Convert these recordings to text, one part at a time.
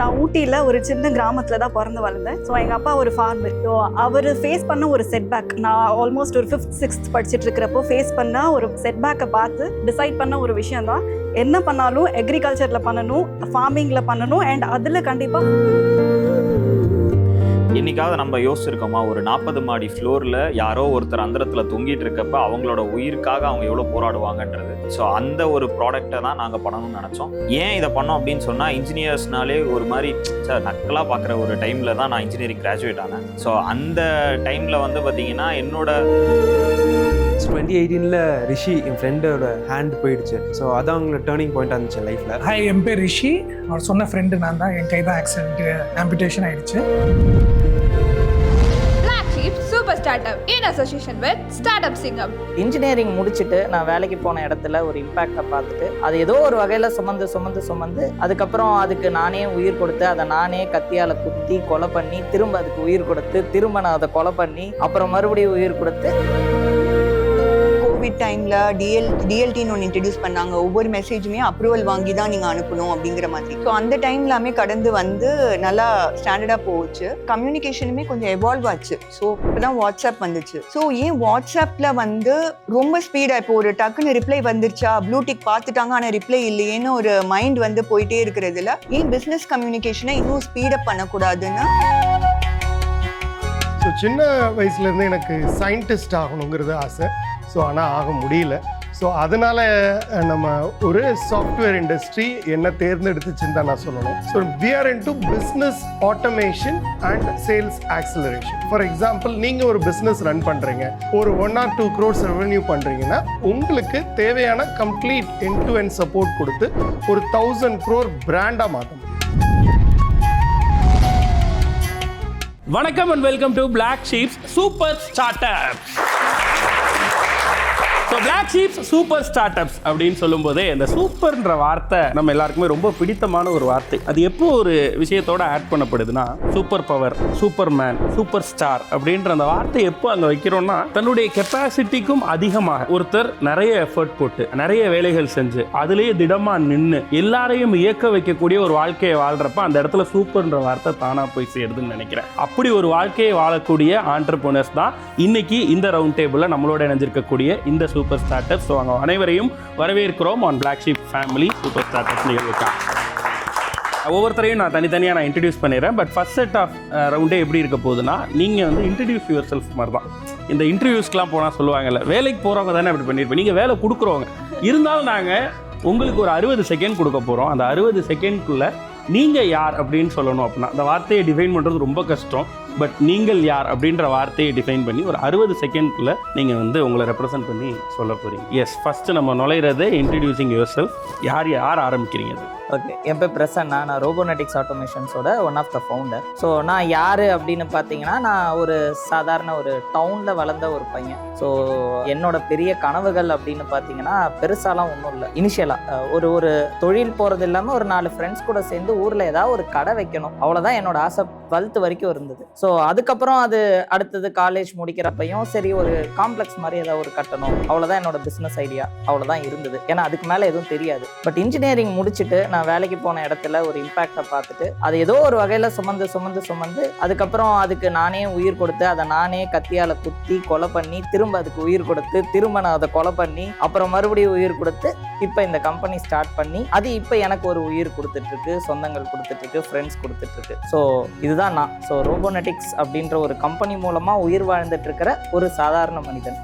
நான் ஊட்டியில் ஒரு சின்ன கிராமத்தில் தான் பிறந்து வளர்ந்தேன். ஸோ எங்கள் அப்பா ஒரு ஃபார்மர். ஸோ அவர் ஃபேஸ் பண்ண ஒரு செட்பேக், நான் ஆல்மோஸ்ட் ஒரு 5th 6th படிச்சுட்டு இருக்கிறப்போ ஃபேஸ் பண்ண ஒரு செட்பேக்கை பார்த்து டிசைட் பண்ண ஒரு விஷயம் தான், என்ன பண்ணாலும் எக்ரிகல்ச்சரில் பண்ணணும், ஃபார்மிங்கில் பண்ணணும், அண்ட் அதில் கண்டிப்பாக. என்னைக்காவது நம்ம யோசிச்சிருக்கோமா, ஒரு 40 மாடி ஃப்ளோரில் யாரோ ஒருத்தர் அந்தரத்தில் தொங்கிட்டு இருக்கப்ப அவங்களோட உயிருக்காக அவங்க எவ்வளோ போராடுவாங்கன்றது. ஸோ அந்த ஒரு ப்ராடக்டை தான் நாங்கள் பண்ணணும்னு நினச்சோம். ஏன் இதை பண்ணோம் அப்படின்னு சொன்னால், இன்ஜினியர்ஸ்னாலே ஒரு மாதிரி சார் நக்கலாக பார்க்குற ஒரு டைமில் தான் நான் இன்ஜினியரிங் கிராஜுவேட் ஆனேன். ஸோ அந்த டைமில் வந்து பார்த்தீங்கன்னா என்னோட 2018 ரிஷி என் ஃப்ரெண்டோட ஹேண்ட் போயிடுச்சு. ஸோ அதான் அவங்களோட டேர்னிங் பாயிண்டாக இருந்துச்சு லைஃப்பில். ஹாய், என் பேர் ரிஷி. அவர் சொன்ன ஃப்ரெண்டு நான் தான். என் கை தான் ஆக்சிடென்ட், ஆம்பிடேஷன் ஆயிடுச்சு. Super start up in association with start up சிங்கம். இன்ஜினியரிங் முடிச்சுட்டு நான் வேலைக்கு போன இடத்துல ஒரு இம்பாக்டை பார்த்துட்டு அது ஏதோ ஒரு வகையில் சுமந்து அதுக்கப்புறம் அதுக்கு நானே உயிர் கொடுத்து, அதை நானே கத்தியால் குத்தி கொலை பண்ணி, திரும்ப அதுக்கு உயிர் கொடுத்து, திரும்ப நான் அதை கொலை பண்ணி, அப்புறம் மறுபடியும் உயிர் கொடுத்து. கோவிட் டைம்ல டிஎல்டின்னு ஒன்று இன்ட்ரடியூஸ் பண்ணாங்க. ஒவ்வொரு மெசேஜுமே அப்ரூவல் வாங்கி தான் நீங்க அனுப்பணும் அப்படிங்கிற மாதிரி. ஸோ அந்த டைம்லாமே கடந்து வந்து நல்லா ஸ்டாண்டர்டா போச்சு. கம்யூனிகேஷனுமே கொஞ்சம் எவால்வ் ஆச்சு. ஸோ இப்போதான் வாட்ஸ்அப் வந்துச்சு. ஸோ ஏன் வாட்ஸ்அப்ல வந்து ரொம்ப ஸ்பீடா, இப்போ ஒரு டக்குன்னு ரிப்ளை வந்துருச்சா, ப்ளூடிக் பார்த்துட்டாங்க ஆனால் ரிப்ளை இல்லையேன்னு ஒரு மைண்ட் வந்து போயிட்டே இருக்கிறதுல ஏன் பிஸ்னஸ் கம்யூனிகேஷனை இன்னும் ஸ்பீடப் பண்ணக்கூடாதுன்னு. ஸோ சின்ன வயசுலேருந்து எனக்கு சயின்டிஸ்ட் ஆகணுங்கிறது ஆசை. ஸோ ஆனால் ஆக முடியல. ஸோ அதனால் நம்ம ஒரு சாஃப்ட்வேர் இண்டஸ்ட்ரி என்ன தேர்ந்தெடுத்துச்சுன்னு தான் நான் சொல்லணும். So we are into business automation and sales acceleration. For example, நீங்கள் ஒரு பிஸ்னஸ் ரன் பண்ணுறீங்க, ஒரு 1 or 2 crores ரெவென்யூ பண்ணுறீங்கன்னா உங்களுக்கு தேவையான கம்ப்ளீட் end-to-end சப்போர்ட் கொடுத்து ஒரு 1000 crore பிராண்டாக மாற்ற முடியும். வணக்கம் and welcome to black sheeps super startups. So black sheeps super startups அப்படின்னு சொல்லும்போதே இந்த சூப்பர்ன்ற வார்த்தை நம்ம எல்லாருக்குமே ரொம்ப பிடித்தமான ஒரு வார்த்தை. அது எப்போ ஒரு விஷயத்தோட ஆட் பண்ணப்படுதுன்னா, super power, superman, superstar அப்படின்ற அந்த வார்த்தை எப்போ அங்கே வைக்கிறோம்னா, தன்னுடைய கெப்பாசிட்டிக்கும் அதிகமாக ஒருத்தர் நிறைய எஃபர்ட் போட்டு நிறைய வேலைகள் செஞ்சு அதுலேயே திடமாக நின்று எல்லாரையும் இயக்க வைக்கக்கூடிய ஒரு வாழ்க்கையை வாழ்றப்ப அந்த இடத்துல சூப்பர்ன்ற வார்த்தை தானாக போய் சேருதுன்னு நினைக்கிறேன். அப்படி ஒரு வாழ்க்கையை வாழக்கூடிய ஆண்டர்பிரனர்ஸ் தான் இன்னைக்கு இந்த ரவுண்ட் டேபிளில் நம்மளோட இணைஞ்சிருக்கக்கூடிய இந்த சூப்பர் ஸ்டார்ட் அப்ஸ். அவங்க அனைவரையும் வரவேற்கிறோம் on black sheep family super startups நிகழ்வுக்காக. ஒவ்வொருத்தரையும் நான் தனித்தனியாக நான் இன்ட்ரடியூஸ் பண்ணிடுறேன். பட் ஃபர்ஸ்ட் செட் ஆஃப் ரவுண்டே எப்படி இருக்க போகுதுன்னா, நீங்கள் வந்து இன்ட்ரடியூஸ் யுவர் செல்ஃப் மாதிரி தான். இந்த இன்டர்வியூஸ்க்கெலாம் போனால் சொல்லுவாங்கல்ல, வேலைக்கு போகிறவங்க தானே அப்படி பண்ணியிருப்பேன், நீங்கள் வேலை கொடுக்குறவங்க. இருந்தாலும் நாங்கள் உங்களுக்கு ஒரு 60 செகண்ட் கொடுக்க போகிறோம். அந்த 60 செகண்ட்குள்ளே நீங்கள் யார் அப்படின்னு சொல்லணும். அப்படின்னா அந்த வார்த்தையை டிஃபைன் பண்ணுறது ரொம்ப கஷ்டம். பட் நீங்கள் யார் அப்படின்ற வார்த்தையை டிஃபைன் பண்ணி ஒரு 60 செகண்ட்குள்ளே நீங்கள் வந்து உங்களை ரெப்ரசன்ட் பண்ணி சொல்ல போகிறீங்க. எஸ், ஃபஸ்ட்டு நம்ம நுழையிறது இன்ட்ரடியூசிங் யுவர் செல்ஃப். யார் ஆரம்பிக்கிறீங்க? ஓகே, என் பேர் பிரசன்னா. நான் ரோபோனெட்டிக்ஸ் ஆட்டோமேஷன்ஸோட one of the founder. So நான் யார் அப்படின்னு பார்த்தீங்கன்னா, நான் ஒரு சாதாரண ஒரு டவுனில் வளர்ந்த ஒரு பையன். ஸோ என்னோட பெரிய கனவுகள் அப்படின்னு பார்த்தீங்கன்னா பெருசாலாம் ஒன்றும் இல்லை. இனிஷியலாக ஒரு தொழில் போகிறது இல்லாமல் ஒரு 4 ஃப்ரெண்ட்ஸ் கூட சேர்ந்து ஊரில் ஏதாவது ஒரு கடை வைக்கணும், அவ்வளோதான் என்னோட ஆசை. 12th வரைக்கும் இருந்தது. ஸோ அதுக்கப்புறம் அது அடுத்தது காலேஜ் முடிக்கிறப்பையும் சரி, ஒரு காம்ப்ளெக்ஸ் மாதிரி ஏதாவது ஒரு கட்டணும், அவ்வளோதான் என்னோட பிஸ்னஸ் ஐடியா, அவ்வளோதான் இருந்தது. ஏன்னா அதுக்கு மேலே எதுவும் தெரியாது. பட் இன்ஜினியரிங் முடிச்சுட்டு நான் வேலைக்கு போன இடத்துல ஒரு இம்பாக்டை பார்த்துட்டு அது ஏதோ ஒரு வகையில் சுமந்து அதுக்கப்புறம் அதுக்கு நானே உயிர் கொடுத்து, அதை நானே கத்தியால் குத்தி கொலை பண்ணி, திரும்ப அதுக்கு உயிர் கொடுத்து, திரும்ப நான் அதை கொலை பண்ணி, அப்புறம் மறுபடியும் உயிர் கொடுத்து, இப்போ இந்த கம்பெனி ஸ்டார்ட் பண்ணி அது இப்போ எனக்கு ஒரு உயிர் கொடுத்துட்ருக்கு, சொந்தங்கள் கொடுத்துட்ருக்கு, ஃப்ரெண்ட்ஸ் கொடுத்துட்ருக்கு. ஸோ இதுதான் நான். ஸோ ரோபோனெட்டிக்ஸ் அப்படின்ற ஒரு கம்பெனி மூலமாக உயிர் வாழ்ந்துட்டு இருக்கிற ஒரு சாதாரண மனிதன்.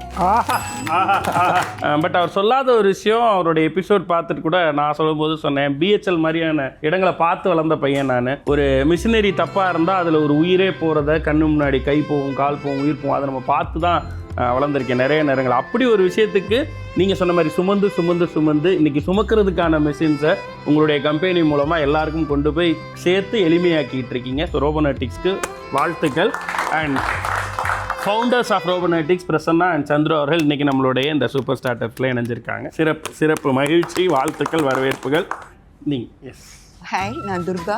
பட் அவர் சொல்லாத ஒரு விஷயம், அவருடைய எபிசோட் பார்த்துட்டு கூட நான் சொல்லும்போது சொன்னேன், பிஹெச்எல் மாதிரியான இடங்களை பார்த்து வளர்ந்த பையன் நான். ஒரு மிஷினரி தப்பாக இருந்தால் அதில் ஒரு உயிரே போகிறத, கண்ணு முன்னாடி கை போகும், கால் போகும், உயிர் போகும், அதை நம்ம பார்த்து தான் வளர்ந்துருக்கேன் நிறைய நேரங்கள். அப்படி ஒரு விஷயத்துக்கு நீங்கள் சொன்ன மாதிரி சுமந்து இன்றைக்கி சுமக்கிறதுக்கான மெஷின்ஸை உங்களுடைய கம்பெனி மூலமாக எல்லாருக்கும் கொண்டு போய் சேர்த்து எளிமையாக்கிட்டு இருக்கீங்க. ஸோ ரோபோனெட்டிக்ஸ்க்கு வாழ்த்துக்கள். And founders of Robonetics Prasanna and Chandru அவர்கள் இன்றைக்கி நம்மளுடைய இந்த சூப்பர் ஸ்டார்ட் அப்ஸில் இணைஞ்சிருக்காங்க. சிறப்பு மகிழ்ச்சி, வாழ்த்துக்கள், வரவேற்புகள். நீங்கள் எஸ் ஹாய், நான் Durga,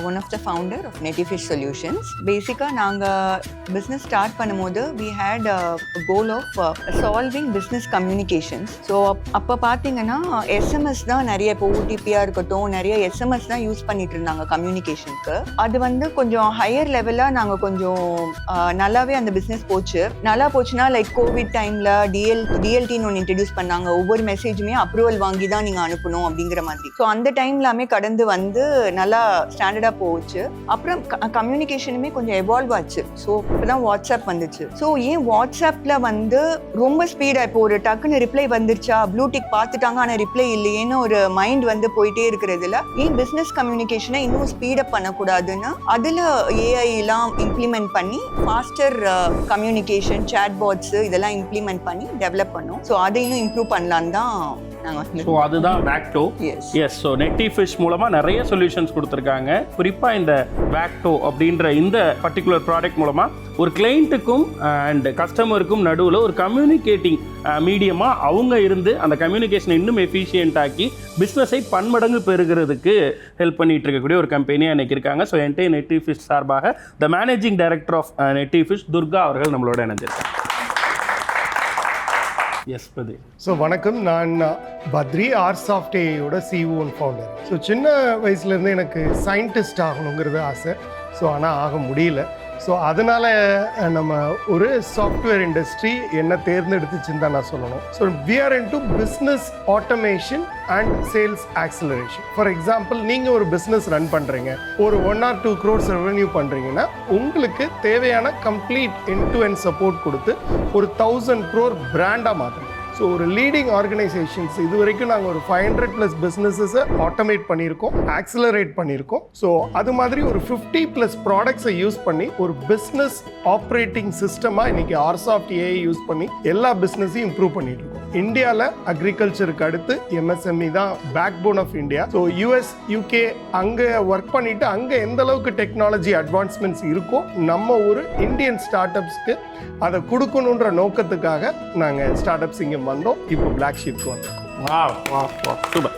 one of the founder of Netifish solutions. பேசிக்காக நாங்கள் பிஸ்னஸ் ஸ்டார்ட் பண்ணும்போது we had goal of solving business communications. So அப்போ பார்த்தீங்கன்னா எஸ்எம்எஸ் தான் நிறைய, இப்போ ஓடிபியாக இருக்கட்டும், நிறைய எஸ்எம்எஸ் தான் யூஸ் பண்ணிட்டு இருந்தாங்க கம்யூனிகேஷனுக்கு. அது வந்து கொஞ்சம் ஹையர் லெவலாக நாங்கள் கொஞ்சம் நல்லாவே அந்த பிஸ்னஸ் போச்சு. நல்லா போச்சுன்னா லைக் கோவிட் டைமில் டிஎல்டின்னு ஒன்று இன்ட்ரடியூஸ் பண்ணாங்க. ஒவ்வொரு மெசேஜுமே அப்ரூவல் வாங்கி தான் நீங்கள் அனுப்பணும் அப்படிங்கிற மாதிரி. ஸோ அந்த டைம்லாமே கடந்து வந்து நல்லா ஸ்டாண்டர்டாக போச்சு. அப்புறம் கம்யூனிகேஷனுமே கொஞ்சம் எவால்வ் ஆச்சு. ஸோ இப்போதான் வாட்ஸ்அப் வந்துச்சு. ஸோ ஏன் வாட்ஸ்அப்பில் வந்து ரொம்ப ஸ்பீடாக, இப்போ ஒரு டக்குன்னு ரிப்ளை வந்துருச்சா, ப்ளூடிக் பார்த்துட்டாங்க ஆனால் ரிப்ளை இல்லையேன்னு ஒரு மைண்ட் வந்து போயிட்டே இருக்கிறதுல ஏன் பிஸ்னஸ் கம்யூனிகேஷனை இன்னும் ஸ்பீடப் பண்ணக்கூடாதுன்னு அதில் ஏஐலாம் இம்ப்ளிமெண்ட் பண்ணி ஃபாஸ்டர் கம்யூனிகேஷன், சேட் பாட்ஸு இதெல்லாம் இம்ப்ளிமெண்ட் பண்ணி டெவலப் பண்ணோம். ஸோ அதை இன்னும் இம்ப்ரூவ் பண்ணலான்னு தான் நாங்கள். ஸோ அதுதான் வேக்டோ. எஸ், ஸோ நெட்டிஃபிஷ் மூலமாக நிறைய சொல்யூஷன்ஸ் கொடுத்துருக்காங்க. குறிப்பாக இந்த வேக்டோ அப்படின்ற இந்த பர்டிகுலர் ப்ராடக்ட் மூலமாக ஒரு கிளைண்ட்டுக்கும் அண்ட் கஸ்டமருக்கும் நடுவில் ஒரு கம்யூனிகேட்டிங் மீடியமாக அவங்க இருந்து அந்த கம்யூனிகேஷனை இன்னும் எஃபிஷியன்ட் ஆக்கி பிஸ்னஸை பன்மடங்கு பெறுகிறதுக்கு ஹெல்ப் பண்ணிட்டு இருக்கக்கூடிய ஒரு கம்பெனியாக இன்றைக்கி இருக்காங்க. ஸோ என்டையர் நெட்டிஃபிஷ் சார்பாக the managing director of Netifish Durga அவர்கள் நம்மளோட இணைஞ்சிருக்காங்க. எஸ் பதி. ஸோ வணக்கம், நான் பத்ரி, ஆர்சாஃப்டேயோட சிஇஓ அண்ட் ஃபவுண்டர். ஸோ சின்ன வயசுலேருந்து எனக்கு சயின்டிஸ்ட் ஆகணுங்கிறது ஆசை. ஸோ ஆனால் ஆக முடியல. ஸோ அதனால் நம்ம ஒரு சாஃப்ட்வேர் இண்டஸ்ட்ரி என்ன தேர்ந்தெடுத்துச்சுன்னு தான் நான் சொல்லணும். So we are into business automation and sales acceleration. For example, நீங்கள் ஒரு பிஸ்னஸ் ரன் பண்ணுறீங்க, ஒரு 1 or 2 crores ரெவென்யூ பண்ணுறீங்கன்னா உங்களுக்கு தேவையான கம்ப்ளீட் எண்ட்-டு-எண்ட் சப்போர்ட் கொடுத்து ஒரு 1000 crore பிராண்டாக மாற்றணும். ஸோ ஒரு லீடிங் ஆர்கனைசேஷன்ஸ் இது வரைக்கும் நாங்கள் ஒரு 500+ பிஸ்னஸஸை ஆட்டோமேட் பண்ணியிருக்கோம், ஆக்சிலரேட் பண்ணியிருக்கோம். ஸோ அது மாதிரி ஒரு 50+ ப்ராடக்ட்ஸை யூஸ் பண்ணி ஒரு பிஸ்னஸ் ஆப்ரேட்டிங் சிஸ்டமாக இன்னைக்கு ஆர்சாஃப்ட் ஏஐ யூஸ் பண்ணி எல்லா பிஸ்னஸையும் இம்ப்ரூவ் பண்ணிட்டு இருக்கோம். இந்தியாவில் அக்ரிகல்ச்சருக்கு அடுத்து எம்எஸ்எம்இ தான் backbone of India. So US, UK அங்கே ஒர்க் பண்ணிட்டு அங்கே எந்த அளவுக்கு டெக்னாலஜி அட்வான்ஸ்மெண்ட்ஸ் இருக்கோ நம்ம ஒரு இந்தியன் ஸ்டார்ட் அப்ஸ்க்கு அதை கொடுக்கணுன்ற நோக்கத்துக்காக நாங்கள் ஸ்டார்ட் அப்ஸ் இங்கே வந்தோம். இப்போ பிளாக் ஷீப்க்கு வந்திருக்கோம். சூப்பர்.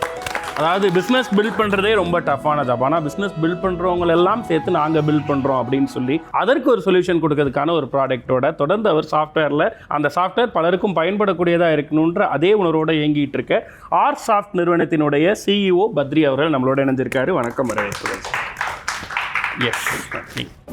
அதாவது பிஸ்னஸ் பில்ட் பண்ணுறதே ரொம்ப டஃப்பான ஜாப். ஆனால் பிஸ்னஸ் பில்ட் பண்ணுறவங்களெல்லாம் சேர்த்து நாங்கள் பில்ட் பண்ணுறோம் அப்படின்னு சொல்லி அதற்கு ஒரு சொல்யூஷன் கொடுக்கறதுக்கான ஒரு ப்ராடக்ட்டோட தொடர்ந்து அவர் சாஃப்ட்வேரில் அந்த சாஃப்ட்வேர் பலருக்கும் பயன்படக்கூடியதாக இருக்கணுன்ற அதே உணர்வோடு இயங்கிட்டு இருக்க ஆர்சாஃப்ட் நிறுவனத்தினுடைய சிஇஓ பத்ரி அவர்கள் நம்மளோட இணைஞ்சிருக்காரு. வணக்கம், வரவேற்கிறேன். எஸ்,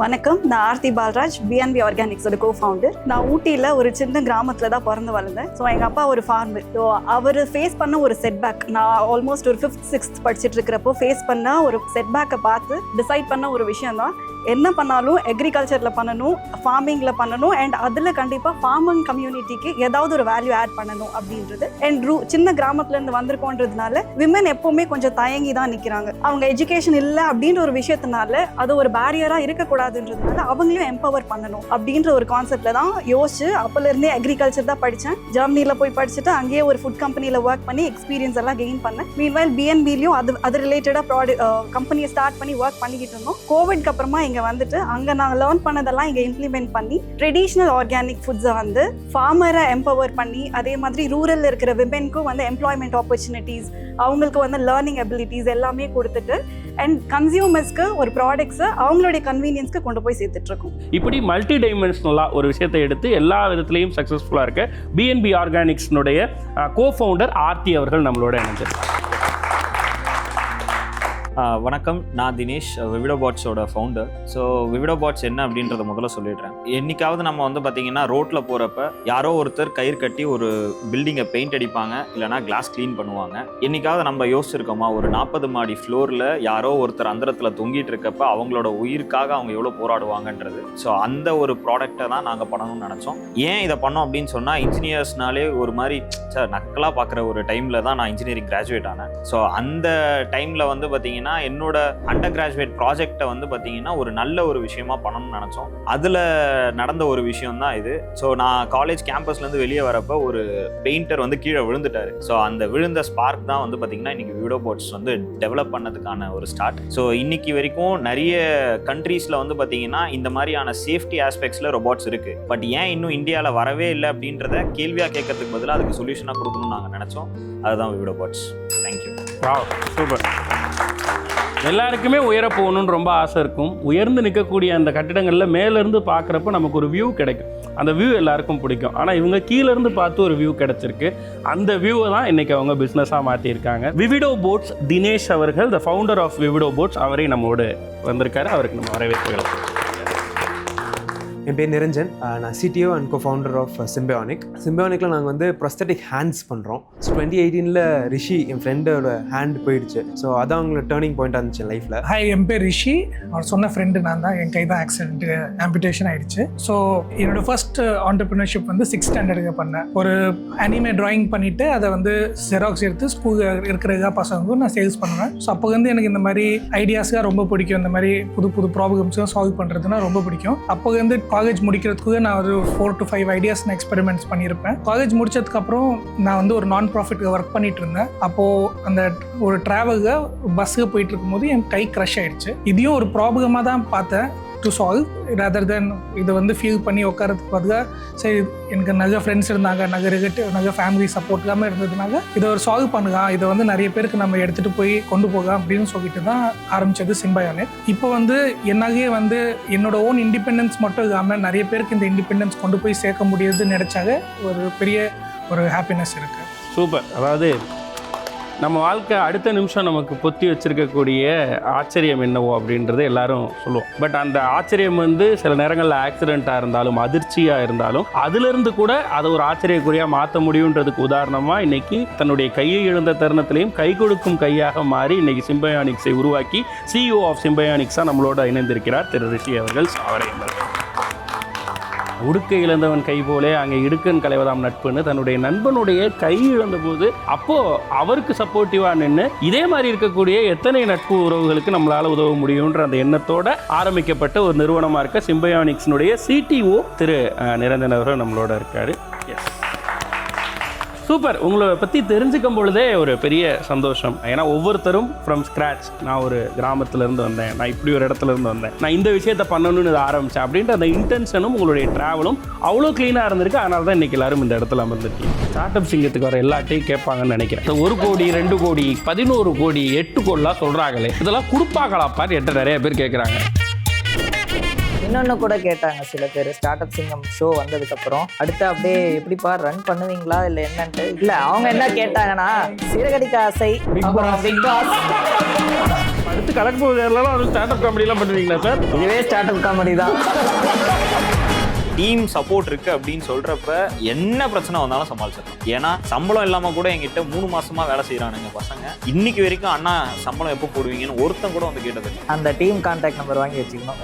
வணக்கம், நான் ஆர்த்தி பால்ராஜ், பிஎன்பி ஆர்கானிக்ஸோட கோ-ஃபவுண்டர். நான் ஊட்டியில் ஒரு சின்ன கிராமத்தில் தான் பிறந்து வளர்ந்தேன். ஸோ எங்கள் அப்பா ஒரு ஃபார்மர். ஸோ அவர் ஃபேஸ் பண்ண ஒரு செட்பேக், நான் ஆல்மோஸ்ட் ஒரு 5th 6th படிச்சுட்டு இருக்கிறப்போ ஃபேஸ் பண்ண ஒரு செட்பேக்கை பார்த்து டிசைட் பண்ண ஒரு விஷயம் தான், என்ன பண்ணாலும் அக்ரிகல்ச்சரில் பண்ணணும், ஃபார்மிங்கில் பண்ணணும், அண்ட் அதில் கண்டிப்பாக ஃபார்மிங் கம்யூனிட்டிக்கு ஏதாவது ஒரு வேல்யூ ஆட் பண்ணணும் அப்படின்றது. அண்ட் சின்ன கிராமத்துலேருந்து வந்திருக்கோன்றதுனால விமன் எப்போவுமே கொஞ்சம் தயங்கி தான் நிற்கிறாங்க. அவங்க எஜுகேஷன் இல்லை அப்படின்ற ஒரு விஷயத்தினால அது ஒரு பேரியராக இருக்கக்கூடாதுன்றதுனால அவங்களையும் எம்பவர் பண்ணணும் அப்படின்ற ஒரு கான்செப்டில் தான் யோசிச்சு அப்போலேருந்தே அக்ரிகல்ச்சர் தான் படித்தேன். ஜெர்மனியில் போய் படிச்சுட்டு அங்கேயே ஒரு ஃபுட் கம்பெனியில் ஒர்க் பண்ணி எக்ஸ்பீரியன்ஸ் எல்லாம் கெயின் பண்ணேன். மீன்வைல் பிஎன்பிலையும் அது ரிலேட்டடாக கம்பெனியை ஸ்டார்ட் பண்ணி ஒர்க் பண்ணிக்கிட்டு இருந்தோம். கோவிட்க்கு அப்புறமா இங்கே வந்துட்டு அங்கே நாங்கள் லேர்ன் பண்ணதெல்லாம் இங்கே இம்ப்ளிமெண்ட் பண்ணி ட்ரெடிஷ்னல் ஆர்கானிக் ஃபுட்ஸை வந்து ஃபார்மரை எம்பவர் பண்ணி, அதே மாதிரி ரூரலில் இருக்கிற விமென்க்கும் வந்து எம்ப்ளாய்மெண்ட் ஆப்பர்ச்சுனிட்டிஸ், அவங்களுக்கு வந்து லேர்னிங் எபிலிட்டிஸ் எல்லாமே கொடுத்துட்டு அண்ட் கன்சியூமர்ஸ்க்கு ஒரு ப்ராடக்ட்ஸை அவங்களுடைய கன்வீனியன்ஸ்க்கு கொண்டு போய் சேர்த்துட்ருக்கோம். இப்படி மல்டி டைமென்ஷனலாக ஒரு விஷயத்தை எடுத்து எல்லா விதத்துலையும் சக்ஸஸ்ஃபுல்லாக இருக்க பிஎன்பி ஆர்கானிக்ஸ்னுடைய கோ-ஃபவுண்டர் ஆர்த்தி அவர்கள் நம்மளோட இணைஞ்சிருக்காங்க. வணக்கம், நான் தினேஷ், விவிடோபாட்ஸோட ஃபவுண்டர். ஸோ விவிடோபாட்ஸ் என்ன அப்படின்றத முதல்ல சொல்லிடுறேன். என்னைக்காவது நம்ம வந்து பார்த்தீங்கன்னா ரோட்டில் போகிறப்ப யாரோ ஒருத்தர் கயிறு கட்டி ஒரு பில்டிங்கை பெயிண்ட் அடிப்பாங்க, இல்லைனா கிளாஸ் க்ளீன் பண்ணுவாங்க. என்னைக்காவது நம்ம யோசிச்சிருக்கோமா, ஒரு 40 மாடி ஃப்ளோரில் யாரோ ஒருத்தர் அந்தரத்தில் தொங்கிட்டு இருக்கப்ப அவங்களோட உயிருக்காக அவங்க எவ்வளோ போராடுவாங்கன்றது. ஸோ அந்த ஒரு ப்ராடக்டை தான் நாங்கள் பண்ணணும்னு நினச்சோம். ஏன் இதை பண்ணோம் அப்படின்னு சொன்னால், இன்ஜினியர்ஸ்னாலே ஒரு மாதிரி சார் நக்கலாக பார்க்குற ஒரு டைமில் தான் நான் இன்ஜினியரிங் கிராஜுவேட் ஆனேன். ஸோ அந்த டைமில் வந்து பார்த்தீங்கன்னா என்னோட அண்டர் கிராஜுவேட் ப்ராஜெக்டை வந்து பார்த்தீங்கன்னா ஒரு நல்ல ஒரு விஷயமா பண்ணணும்னு நினச்சோம். அதில் நடந்த ஒரு விஷயம் தான் இது. ஸோ நான் காலேஜ் கேம்பஸ்லேருந்து வெளியே வரப்போ ஒரு பெயிண்டர் வந்து கீழே விழுந்துட்டாரு. ஸோ அந்த விழுந்த ஸ்பார்க் தான் வந்து பார்த்தீங்கன்னா இன்னைக்கு விவிடோபாட்ஸ் வந்து டெவலப் பண்ணதுக்கான ஒரு ஸ்டார்ட். ஸோ இன்னைக்கு வரைக்கும் நிறைய கண்ட்ரீஸில் வந்து பார்த்தீங்கன்னா இந்த மாதிரியான சேஃப்டி ஆஸ்பெக்ட்ஸில் ரொபாட்ஸ் இருக்கு. பட் ஏன் இன்னும் இந்தியாவில் வரவே இல்லை அப்படின்றத கேள்வியாக கேட்கறதுக்கு பதிலாக அதுக்கு சொல்யூஷனாக கொடுக்கணும்னு நாங்கள் நினச்சோம். அதுதான் விவிடோபாட்ஸ். தேங்க்யூ. சூப்பர். எல்லாருக்குமே உயர போகணும்னு ரொம்ப ஆசை இருக்கும். உயர்ந்து நிற்கக்கூடிய அந்த கட்டிடங்களில் மேலேருந்து பார்க்குறப்ப நமக்கு ஒரு வியூ கிடைக்கும். அந்த வியூ எல்லாருக்கும் பிடிக்கும். ஆனால் இவங்க கீழேருந்து பார்த்து ஒரு வியூ கிடச்சிருக்கு. அந்த வியூவை தான் இன்றைக்கி அவங்க பிஸ்னஸாக மாற்றியிருக்காங்க. விவிடோ போட்ஸ் தினேஷ் அவர்கள், த ஃபவுண்டர் ஆஃப் விவிடோ போட்ஸ், அவரை நம்மோடு வந்திருக்காரு. அவருக்கு நம்ம வரவேற்புகள். என் பேர் நிரஞ்சன். நான் சிடிஓ அண்ட் co-founder ஆஃப் சிம்பயானிக். சிம்பயானிக்கில் நாங்கள் வந்து ப்ரொஸ்தட்டிக் ஹேண்ட்ஸ் பண்ணுறோம். 2018 ரிஷி என் ஃப்ரெண்டோட ஹேண்ட் போயிடுச்சு. ஸோ அதான் அவங்களோட டேர்னிங் பாயிண்டாக இருந்துச்சு லைஃப்பில். ஹாய், என் பேர் ரிஷி. அவர் சொன்ன ஃப்ரெண்டு நான் தான். என் கை தான் ஆம்பிடேஷன் ஆகிடுச்சு. ஸோ என்னோட ஃபர்ஸ்ட் ஆண்டர்பிரினர்ஷிப் வந்து 6th ஸ்டாண்டர்டுக்கு பண்ணேன். ஒரு அனிமே ட்ராயிங் பண்ணிவிட்டு அதை வந்து ஜெராக்ஸ் எடுத்து ஸ்கூலில் இருக்கிற பசங்களுக்கும் நான் சேல்ஸ் பண்ணுவேன். ஸோ அப்போ வந்து எனக்கு இந்த மாதிரி ஐடியாஸாக ரொம்ப பிடிக்கும். இந்த மாதிரி புது புது ப்ராப்ளம்ஸும் சால்வ் பண்ணுறதுனா ரொம்ப பிடிக்கும். அப்போ வந்து காலேஜ் முடிக்கிறதுக்கு நான் ஒரு 4 to 5 ஐடியாஸ் நான் எக்ஸ்பெரிமெண்ட்ஸ் பண்ணியிருப்பேன். காலேஜ் முடிச்சதுக்கப்புறம் நான் வந்து ஒரு நான் ப்ராஃபிட் ஒர்க் பண்ணிட்டு இருந்தேன். அப்போது அந்த ஒரு ட்ராவலுக்கு பஸ்ஸுக்கு போயிட்டு இருக்கும்போது என் கை க்ரஷ் ஆகிடுச்சு. இதையும் ஒரு ப்ராப்ளமாக தான் பார்த்தேன் டு சால்வ், ரதர் தென் இதை வந்து ஃபீல் பண்ணி உட்காரதுக்கு பதிலாக சரி எனக்கு நிறைய ஃப்ரெண்ட்ஸ் இருந்தாங்க, நிறைய ஃபேமிலி சப்போர்ட் இல்லாமல் இருந்ததுனால இதை ஒரு சால்வ் பண்ணுங்க, இதை வந்து நிறைய பேருக்கு நம்ம எடுத்துகிட்டு போய் கொண்டு போகலாம் அப்படின்னு சொல்லிட்டு தான் ஆரம்பித்தது சிம்பயானிக். இப்போ வந்து என்னாலே வந்து என்னோட ஓன் இண்டிபெண்டன்ஸ் மட்டும் இல்லாமல் நிறைய பேருக்கு இந்த இண்டிபெண்டன்ஸ் கொண்டு போய் சேர்க்க முடியுதுன்னு நினச்சாக ஒரு பெரிய ஒரு ஹாப்பினஸ் இருக்குது. சூப்பர். அதாவது நம்ம வாழ்க்கை அடுத்த நிமிஷம் நமக்கு பொத்தி வச்சிருக்கக்கூடிய ஆச்சரியம் என்னவோ அப்படின்றது எல்லாரும் சொல்லுவோம். பட் அந்த ஆச்சரியம் வந்து சில நேரங்களில் ஆக்சிடெண்ட்டாக இருந்தாலும் அதிர்ச்சியாக இருந்தாலும் அதிலிருந்து கூட அதை ஒரு ஆச்சரியக்குறியாக மாற்ற முடியுன்றதுக்கு உதாரணமாக இன்னைக்கு தன்னுடைய கையை இழந்த தருணத்திலையும் கை கொடுக்கும் கையாக மாறி இன்னைக்கு சிம்பயானிக்ஸை உருவாக்கி CEO ஆஃப் சிம்பயானிக்ஸாக நம்மளோட இணைந்திருக்கிறார் திரு ரிஷி அவர்கள். அவரை உடுக்கை இழந்தவன் கை போலே அங்கே இடுக்கன் களைவதாம் நட்புன்னு தன்னுடைய நண்பனுடைய கை இழந்த போது அப்போது அவருக்கு சப்போர்ட்டிவாக நின்று இதே மாதிரி இருக்கக்கூடிய எத்தனை நட்பு உறவுகளுக்கு நம்மளால் உதவ முடியுன்ற அந்த எண்ணத்தோட ஆரம்பிக்கப்பட்ட ஒரு நிறுவனமாக இருக்க சிம்பயானிக்ஸினுடைய CTO திரு நிரஞ்சன் அவர்கள் நம்மளோட இருக்காரு. Yes, super. உங்களை பற்றி தெரிஞ்சுக்கும் பொழுதே ஒரு பெரிய சந்தோஷம். ஏன்னா ஒவ்வொருத்தரும் ஃப்ரம் ஸ்க்ராட்ச், நான் ஒரு கிராமத்துலேருந்து வந்தேன், நான் இப்படி ஒரு இடத்துலேருந்து வந்தேன், நான் இந்த விஷயத்தை பண்ணணும்னு இதை ஆரம்பித்தேன் அப்படின்ற அந்த இன்டென்ஷனும் உங்களுடைய ட்ராவலும் அவ்வளோ க்ளீனாக இருந்திருக்கு. அதனால தான் இன்றைக்கி எல்லாரும் இந்த இடத்துல அமர்ந்துருக்கீங்க. ஸ்டார்ட் அப் சிங்கத்துக்கு வர எல்லாட்டையும் கேட்பாங்கன்னு நினைக்கிறேன். 1 கோடி 2 கோடி 11 கோடி 8 கோடிலாம் சொல்கிறாங்களே, இதெல்லாம் கொடுப்பாங்களாப்பான்னு என்கிட்ட நிறைய பேர் கேட்குறாங்க. இன்னொன்று கூட கேட்டாங்க சில பேர், ஸ்டார்ட் அப் சிங்கம் ஷோ வந்ததுக்கப்புறம் அடுத்து அப்படியே எப்படிப்பா ரன் பண்ணுவீங்களா இல்லை என்னன்ட்டு. இல்லை, அவங்க என்ன கேட்டாங்கன்னா சிறகடிக்க ஆசை, பிக் பாஸ் அடுத்து கலக்கு போகுது அது ஸ்டார்ட் அப் காமெடிலாம் பண்ணுவீங்களா சார்? இதுவே ஸ்டார்ட் அப் காமெடி தான். டீம் சப்போர்ட் இருக்கு அப்படின்னு சொல்றப்ப என்ன பிரச்சனை வந்தாலும் சமாளிச்சிடலாம். ஏன்னா சம்பளம் இல்லாம கூட என்கிட்ட 3 மாசமா வேலை செய்யறானுங்க பசங்க. இன்னைக்கு வரைக்கும் அண்ணா சம்பளம் எப்போ போடுவீங்கன்னு ஒருத்தன் கூட வந்து கேட்டது. அந்த டீம் கான்டாக்ட் நம்பர் வாங்கி வச்சுக்கணும்.